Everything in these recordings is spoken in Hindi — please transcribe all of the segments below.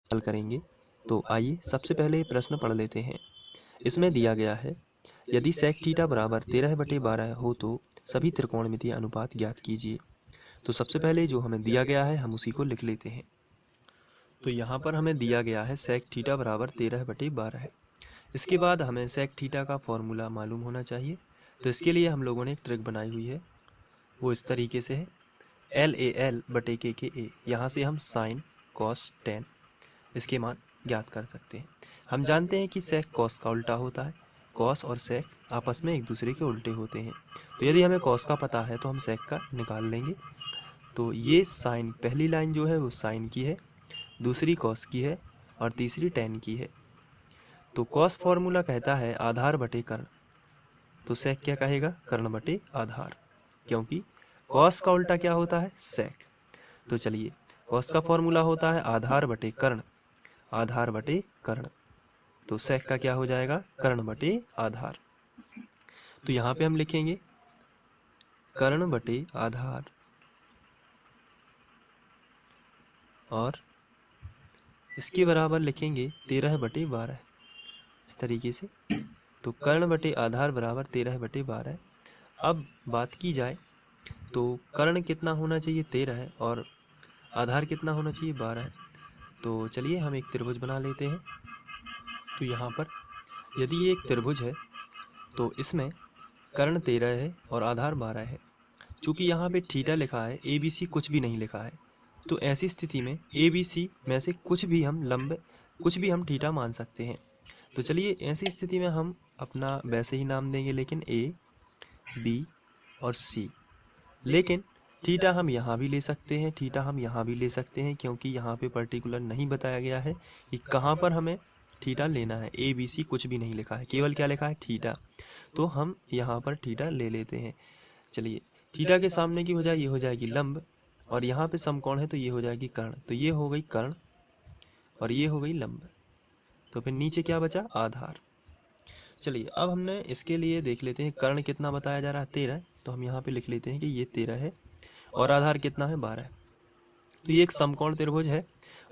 हल करेंगे। तो आइए सबसे पहले प्रश्न पढ़ लेते हैं। इसमें दिया गया है, यदि सेक थीटा बराबर 13/12 हो तो सभी त्रिकोणमितीय अनुपात ज्ञात कीजिए। तो सबसे पहले जो हमें दिया गया है हम उसी को लिख लेते हैं। तो यहाँ पर हमें दिया गया है सेक थीटा बराबर 13/12 है। इसके बाद हमें सेक थीटा का फॉर्मूला मालूम होना चाहिए। तो इसके लिए हम लोगों ने एक ट्रिक बनाई हुई है, वो इस तरीके से है, LAL/KKA। यहाँ से हम साइन कॉस टेन इसके मान ज्ञात कर सकते हैं। हम जानते हैं कि सेक कॉस का उल्टा होता है, कॉस और सेक आपस में एक दूसरे के उल्टे होते हैं। तो यदि हमें कॉस का पता है तो हम सेक का निकाल लेंगे। तो ये साइन, पहली लाइन जो है वो साइन की है, दूसरी कॉस की है और तीसरी टेन की है। तो कॉस फॉर्मूला कहता है आधार बटे कर्ण, तो सेक क्या कहेगा, कर्ण बटे आधार, क्योंकि कॉस का उल्टा क्या होता है, सेक। तो चलिए, कॉस का फॉर्मूला होता है आधार बटे कर्ण, आधार बटे कर्ण। तो सेक का क्या हो जाएगा, कर्ण बटे आधार। तो यहाँ पे हम लिखेंगे कर्ण बटे आधार और इसके बराबर लिखेंगे 13/12, इस तरीके से। तो कर्ण बटे आधार बराबर 13/12। अब बात की जाए तो कर्ण कितना होना चाहिए, 13 है, और आधार कितना होना चाहिए, 12 है। तो चलिए हम एक त्रिभुज बना लेते हैं। तो यहाँ पर यदि ये एक त्रिभुज है तो इसमें कर्ण 13 है और आधार 12 है। चूंकि यहाँ पे थीटा लिखा है, ABC कुछ भी नहीं लिखा है, तो ऐसी स्थिति में ABC में से कुछ भी हम लंब, कुछ भी हम थीटा मान सकते हैं। तो चलिए ऐसी स्थिति में हम अपना वैसे ही नाम देंगे, लेकिन A, B और C। लेकिन थीटा हम यहाँ भी ले सकते हैं, थीटा हम यहाँ भी ले सकते हैं, क्योंकि यहाँ पे पर्टिकुलर नहीं बताया गया है कि कहाँ पर हमें थीटा लेना है। ABC कुछ भी नहीं लिखा है, केवल क्या लिखा है, थीटा। तो हम यहाँ पर थीटा ले लेते हैं। चलिए, थीटा के सामने की वजह ये हो जाएगी लंब, और यहाँ पे समकोण है तो ये हो जाएगी कर्ण। तो ये हो गई कर्ण और ये हो गई लंब। तो फिर नीचे क्या बचा, आधार। चलिए अब हमने इसके लिए देख लेते हैं, कर्ण कितना बताया जा रहा है, 13। तो हम यहाँ पे लिख लेते हैं कि ये 13 है और आधार कितना है, 12 है। तो ये एक समकोण त्रिभुज है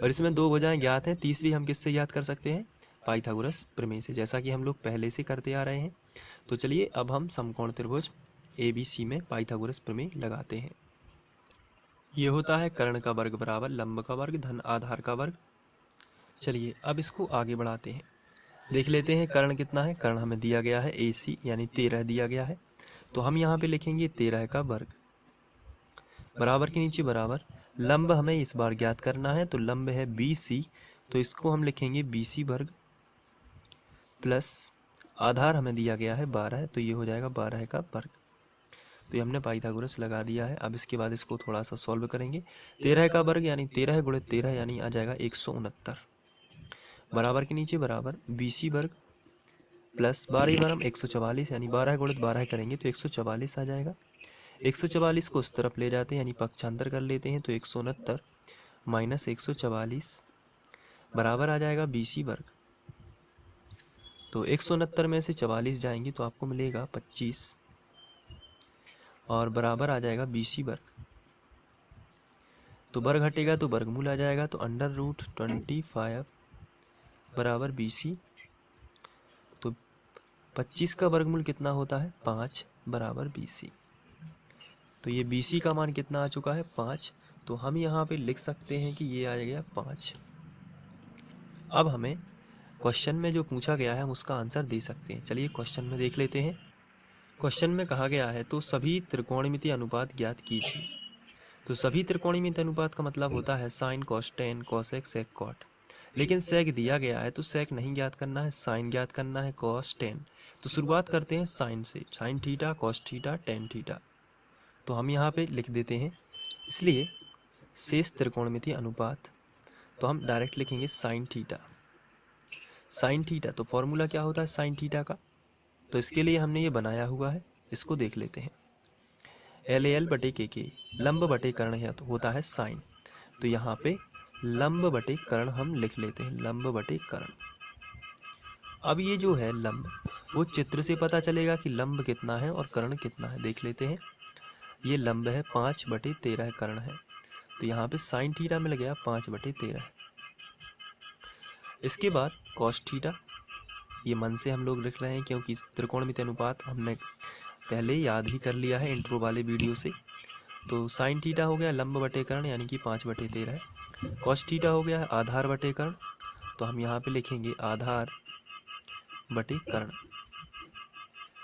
और इसमें दो भुजाएं ज्ञात हैं। तीसरी हम किससे ज्ञात कर सकते हैं, पाइथागोरस प्रमेय से, जैसा कि हम लोग पहले से करते आ रहे हैं। तो चलिए अब हम समकोण त्रिभुज ABC में पाइथागोरस प्रमेय लगाते हैं। ये होता है कर्ण का वर्ग बराबर लंब का वर्ग धन आधार का वर्ग। चलिए अब इसको आगे बढ़ाते हैं, देख लेते हैं कर्ण कितना है। कर्ण हमें दिया गया है AC यानी 13 दिया गया है। तो हम यहाँ पे लिखेंगे 13 का वर्ग, बराबर के नीचे बराबर, लंब हमें इस बार ज्ञात करना है, तो लंब है BC, तो इसको हम लिखेंगे BC वर्ग, प्लस आधार हमें दिया गया है 12, तो ये हो जाएगा 12 का वर्ग। तो ये हमने पाइथागोरस लगा दिया है। अब इसके बाद इसको थोड़ा सा सॉल्व करेंगे। 13 का वर्ग यानी 13 गुणित 13 यानी आ जाएगा 169, बराबर के नीचे बराबर BC वर्ग प्लस 12 बार 144 यानी 12 गुणित 12 करेंगे तो 144 आ जाएगा। 144 को उस तरफ ले जाते हैं यानी पक्षांतर कर लेते हैं, तो 169 माइनस 144 बराबर आ जाएगा BC वर्ग। तो 169 में से 44 जाएंगे तो आपको मिलेगा 25 और बराबर आ जाएगा BC वर्ग। तो वर्ग हटेगा तो वर्गमूल आ जाएगा, तो √25 बराबर BC। तो 25 का वर्गमूल कितना होता है, 5 बराबर BC। तो ये BC का मान कितना आ चुका है, 5। तो हम यहाँ पे लिख सकते हैं कि ये आ गया 5। अब हमें क्वेश्चन में जो पूछा गया है हम उसका आंसर दे सकते हैं। चलिए क्वेश्चन में देख लेते हैं। क्वेश्चन में कहा गया है तो सभी त्रिकोणमितीय अनुपात ज्ञात कीजिए। तो सभी त्रिकोणमितीय अनुपात का मतलब होता है sine cos tan cosec sec cot. लेकिन सेक दिया गया है तो सेक नहीं ज्ञात करना है, साइन ज्ञात करना है, कॉस टेन। तो शुरुआत करते हैं साइन से, sine theta cos theta tan theta. तो हम यहाँ पे लिख देते हैं, इसलिए शेष त्रिकोणमितीय अनुपात, तो हम डायरेक्ट लिखेंगे साइन थीटा। साइन थीटा तो फॉर्मूला क्या होता है साइन थीटा का, तो इसके लिए हमने ये बनाया हुआ है, इसको देख लेते हैं। LAL/KK, लंब बटे कर्ण है तो होता है साइन। तो यहाँ पे लंब बटे कर्ण हम लिख लेते हैं, लंब बटे कर्ण। अब ये जो है लंब, वो चित्र से पता चलेगा कि लंब कितना है और कर्ण कितना है, देख लेते हैं। ये लंब है 5/13 कर्ण है, तो यहाँ पे साइन थीटा मिल गया 5/13। इसके बाद कॉस थीटा, ये मन से हम लोग लिख रहे हैं क्योंकि त्रिकोणमिति अनुपात हमने पहले याद ही कर लिया है इंट्रो वाले वीडियो से। तो साइन थीटा हो गया लंब बटे कर्ण यानी कि 5/13। कॉस थीटा हो गया है आधार बटे कर्ण, तो हम यहाँ पे लिखेंगे आधार बटे कर्ण।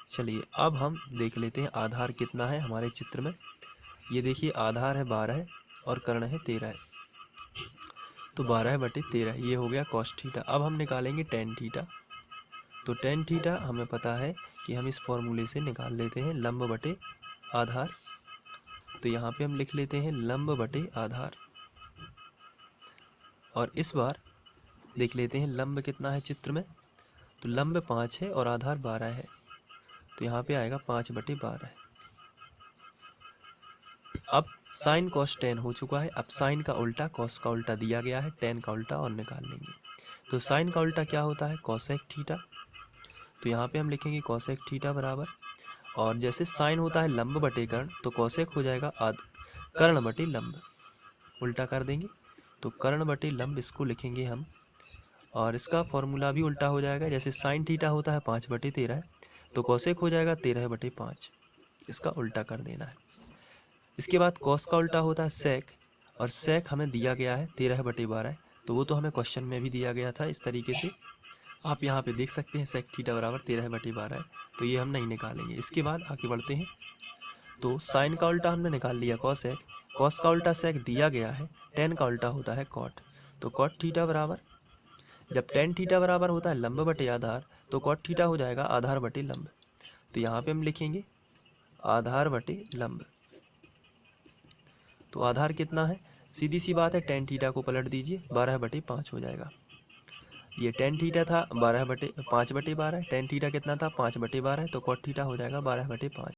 चलिए अब हम देख लेते हैं आधार कितना है हमारे चित्र में। ये देखिए आधार है 12 और कर्ण है 13, तो 12/13 ये हो गया कॉस थीटा। अब हम निकालेंगे टेन थीटा। तो टेन थीटा हमें पता है कि हम इस फॉर्मूले से निकाल लेते हैं लंब बटे आधार। तो यहाँ पे हम लिख लेते हैं लंब बटे आधार, और इस बार देख लेते हैं लंब कितना है चित्र में। तो लंब 5 है और आधार 12 है, तो यहाँ पे आएगा 5/12। अब साइन कॉस टेन हो चुका है, अब साइन का उल्टा कॉस का उल्टा दिया गया है, टेन का उल्टा और निकाल लेंगे। तो साइन का उल्टा क्या होता है कॉसेक थीटा, तो यहाँ पे हम लिखेंगे कॉसेक थीटा बराबर, और जैसे साइन होता है लंब बटे कर्ण तो कॉसेक हो जाएगा कर्ण बटे लंब, उल्टा कर देंगे तो कर्ण बटे लंब इसको लिखेंगे हम। और इसका फॉर्मूला भी उल्टा हो जाएगा, जैसे साइन थीटा होता है 5/13 तो कॉसेक हो जाएगा 13/5, इसका उल्टा कर देना है। इसके बाद कॉस का उल्टा होता है सेक, और सेक हमें दिया गया है 13/12, तो वो तो हमें क्वेश्चन में भी दिया गया था इस तरीके से। आप यहाँ पे देख सकते हैं सेक थीटा बराबर 13/12, तो ये हम नहीं निकालेंगे। इसके बाद आगे बढ़ते हैं। तो साइन का उल्टा हमने निकाल लिया कॉसेक, कॉस का उल्टा सेक दिया गया है, टेन का उल्टा होता है कॉट, तो कॉट थीटा बराबर, जब टेन थीटा बराबर होता है लंब बटे आधार तो कॉट थीटा हो जाएगा आधार बटे लंब। तो यहाँ पे हम लिखेंगे आधार बटे लंब। तो आधार कितना है, सीधी सी बात है टेन थीटा को पलट दीजिए 12/5 हो जाएगा। ये टेन थीटा था 5/12, टेन थीटा कितना था 5/12, तो कॉट थीटा हो जाएगा 12/5।